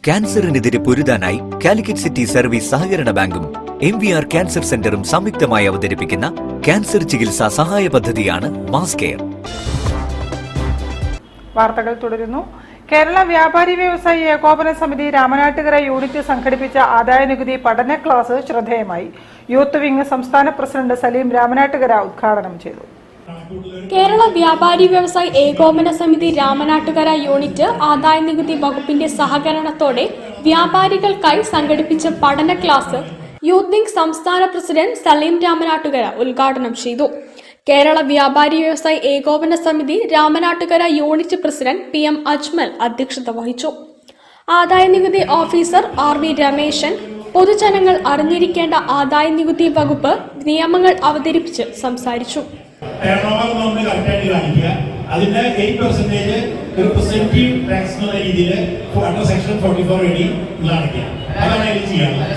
ക്യാൻസറിനെതിരെ പൊരുതാനായി Calicut city service സഹകരണ ബാങ്കും MVR cancer സെന്ററും സംയുക്തമായി അവതരിപ്പിക്കുന്ന ക്യാൻസർ ചികിത്സാ സഹായ പദ്ധതിയാണ് മാസ് കെയർ. വാർത്തകൾ തുടരുന്നു. കേരള വ്യാപാരി വ്യവസായി ഏകോപന സമിതി രാമനാട്ടുകര യൂണിറ്റ് സംഘടിപ്പിച്ച ആദായനികുതി പഠന ക്ലാസ് ശ്രദ്ധേയമായി. യൂത്ത് വിംഗ് സംസ്ഥാന പ്രസിഡന്റ് സലീം രാമനാട്ടുകര ഉദ്ഘാടനം ചെയ്തു. കേരള വ്യാപാരി വ്യവസായി ഏകോപന സമിതി രാമനാട്ടുകര യൂണിറ്റ് ആദായനികുതി വകുപ്പിന്റെ സഹകരണത്തോടെ വ്യാപാരികൾക്കായി സംഘടിപ്പിച്ച പഠന ക്ലാസ് യൂത്ത് വിംഗ് സംസ്ഥാന പ്രസിഡന്റ് സലീം രാമനാട്ടുകര ഉദ്ഘാടനം ചെയ്തു. കേരള വ്യാപാരി വ്യവസായി ഏകോപന സമിതി Ramanattukara unit president PM Ajmal അധ്യക്ഷത വഹിച്ചു. ആദായനികുതി ഓഫീസർ RV രമേശൻ പൊതുജനങ്ങൾ അറിഞ്ഞിരിക്കേണ്ട ആദായനികുതി വകുപ്പ് നിയമങ്ങൾ അവതരിപ്പിച്ച് സംസാരിച്ചു. അതിന്റെ 8% റിപ്രസെന്റേറ്റീവ് ടാക്സ് എന്ന രീതിയിൽ അണ്ടർ സെക്ഷൻ 44 അടയ്ക്കുക. അതാണ് അതിൽ ചെയ്യാനുള്ളത്.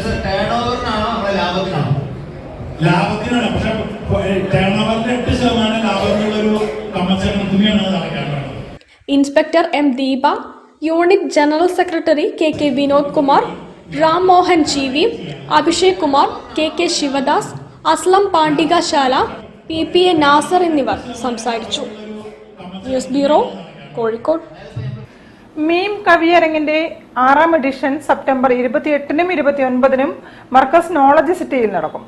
ലാഭത്തിനാണ്. പക്ഷെ ടേൺ ഓവറിന്റെ 8% ലാഭത്തിനുള്ളൊരു കമ്പൻസേഷൻ തുകയാണ് അടയ്ക്കാൻ വേണ്ടത്. Inspector M Deepa, unit general secretary KK Vinod Kumar, Ram Mohan GV, Abhishek Kumar, KK Sivadas, Aslam Pandikasala, PPA Nasar എന്നിവർ സംസാരിച്ചു. News bureau, Kozhikode. മീം കവിയരങ്ങിന്റെ 6ാം എഡിഷൻ സെപ്റ്റംബർ 28-നും 29-നും മർക്കസ് നോളജ് സിറ്റിയിൽ നടക്കും.